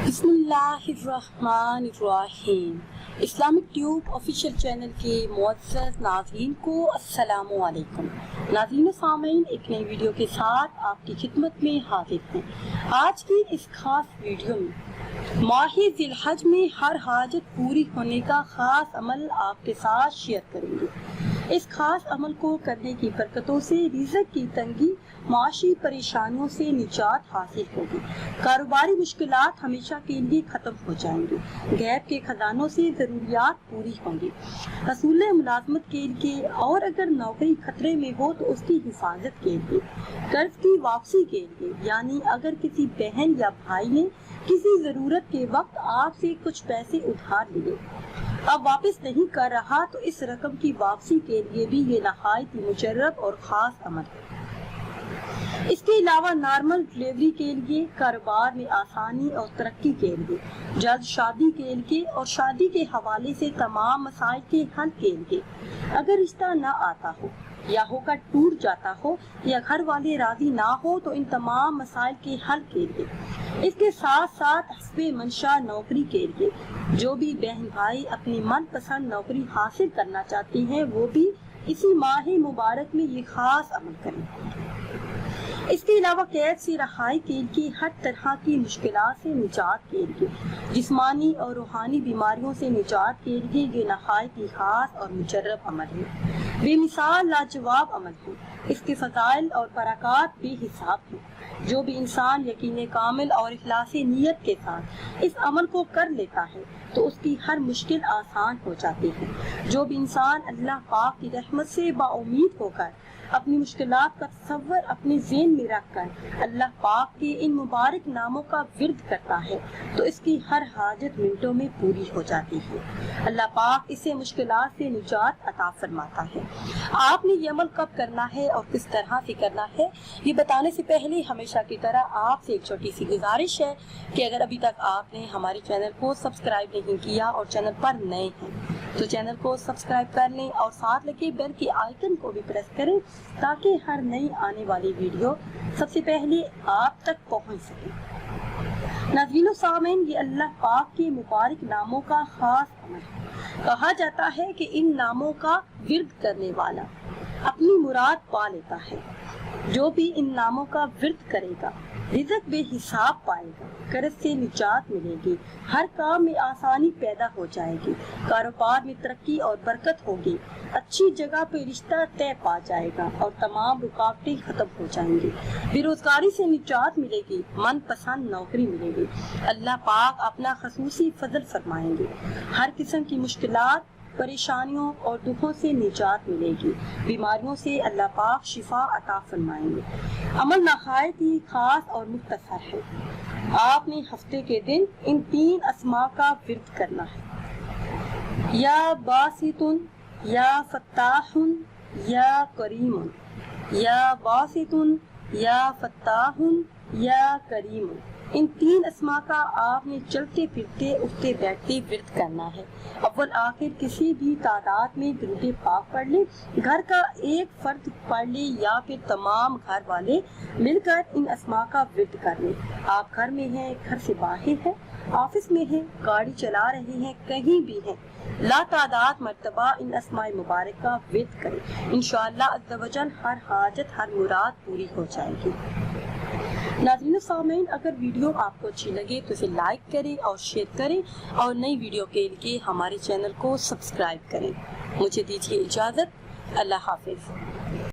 बिस्मिल्लाहिर्रहमानिर्रहीम। Islamic tube official channel के मुअज़्ज़ज़ नाज़रीन को अस्सलामु अलैकुम। नाज़रीन व सामीन, एक नई वीडियो के साथ आपकी खिदमत में हाजिर हैं। आज की इस खास वीडियो में माह ज़िलहज में हर हाजत पूरी होने का खास अमल आपके साथ शेयर करेंगे। इस खास अमल को करने की बरकतों से रिज़्क़ की तंगी, माशी परेशानियों से निजात हासिल होगी, कारोबारी मुश्किलात हमेशा के लिए ख़त्म हो जाएंगी, गैब के खजानों से ज़रूरियात पूरी होंगी, हसूल मुलाजमत के लिए और अगर नौकरी खतरे में हो तो उसकी हिफाजत के लिए, कर्ज की वापसी के लिए, यानी अगर किसी बहन या भाई ने किसी ज़रूरत के वक्त आपसे कुछ पैसे उधार लिए, अब वापस नहीं कर रहा, तो इस रकम की वापसी के लिए भी ये नहायत मुजर्रब और ख़ास अमल है। इसके अलावा नॉर्मल डिलीवरी के लिए, कारोबार में आसानी और तरक्की के लिए, जल्द शादी के लिए और शादी के हवाले से तमाम मसाइल के हल के लिए, अगर रिश्ता न आता हो या होकर टूट जाता हो या घर वाले राजी ना हो तो इन तमाम मसाइल के हल के लिए, इसके साथ साथ हस्बे मंशा नौकरी के लिए, जो भी बहन भाई अपनी मनपसंद नौकरी हासिल करना चाहती हैं वो भी इसी माह मुबारक में ये खास अमल करें। इसके अलावा कैद से रहाई के लिए, हर तरह की मुश्किलात से निजात के लिए, जिस्मानी और रूहानी बीमारियों से निजात के लिए ये नहायत ही खास और मुजर्रब अमल है, बेमिसाल लाजवाब अमल है। इसके फ़ज़ाइल और बरक़ात बेहिसाब हैं। जो भी इंसान यकीन कामिल और इखलासी नियत के साथ इस अमल को कर लेता है तो उसकी हर मुश्किल आसान हो जाती है। जो भी इंसान अल्लाह पाक की रहमत से बाउमीद होकर अपनी मुश्किलात का तसव्वुर अपने ज़हन में रखकर अल्लाह पाक के इन मुबारक नामों का विर्द करता है तो इसकी हर हाजत मिनटों में पूरी हो जाती है। अल्लाह पाक इसे मुश्किलात से निजात अता फरमाता है। आपने ये अमल कब करना है और किस तरह से करना है, ये बताने से पहले हमेशा की तरह आपसे एक छोटी सी गुजारिश है कि अगर अभी तक आपने हमारे चैनल को सब्सक्राइब नहीं किया और चैनल पर नए हैं तो चैनल को सब्सक्राइब कर लें और साथ लगे बेल के आइकन को भी प्रेस करें ताकि हर नई आने वाली वीडियो सबसे पहले आप तक पहुंच सके। नाज़रीन सामीन, ये अल्लाह पाक के मुबारक नामों का खास अमल है। कहा जाता है कि इन नामों का विर्द करने वाला अपनी मुराद पा लेता है। जो भी इन नामों का विर्द करेगा रिज़्क़ बेहिसाब पाएगा, कर्ज से निजात मिलेगी, हर काम में आसानी पैदा हो जाएगी, कारोबार में तरक्की और बरकत होगी, अच्छी जगह पे रिश्ता तय पा जाएगा और तमाम रुकावटें खत्म हो जाएंगी, बेरोजगारी से निजात मिलेगी, मनपसंद नौकरी मिलेगी, अल्लाह पाक अपना खसूसी फजल फरमाएंगे, हर किस्म की मुश्किलात परेशानियों और दुखों से निजात मिलेगी, बीमारियों से अल्लाह पाक शिफा अता फरमाएंगे। अमल नहायत ही खास और मुख्तसर है। आपने हफ्ते के दिन इन 3 अस्मा का विर्द करना है, या बासितुन, या फत्ताहुन, या करीमुन, या बासितुन, या फत्ताहुन, या करीमुन। इन 3 अस्मा का आपने चलते फिरते उठते बैठते विर्द करना है। अव्वल आखिर किसी भी तादाद में दुरूद पाक पढ़ ले, घर का एक फर्द पढ़ ले या फिर तमाम घर वाले मिलकर इन अस्मा का विर्द कर ले। आप घर में हैं, घर से बाहर हैं, ऑफिस में हैं, गाड़ी चला रहे हैं, कहीं भी हैं, ला तादाद मर्तबा इन अस्माए मुबारक का विर्द करें। इंशाअल्लाह अज़्ज़ व जल हर हाजत हर मुराद पूरी हो जाएगी। नाज़रीन सामीन, अगर वीडियो आपको अच्छी लगे तो इसे लाइक करें और शेयर करें और नई वीडियो के लिए हमारे चैनल को सब्सक्राइब करें। मुझे दीजिए इजाज़त। अल्लाह हाफिज़।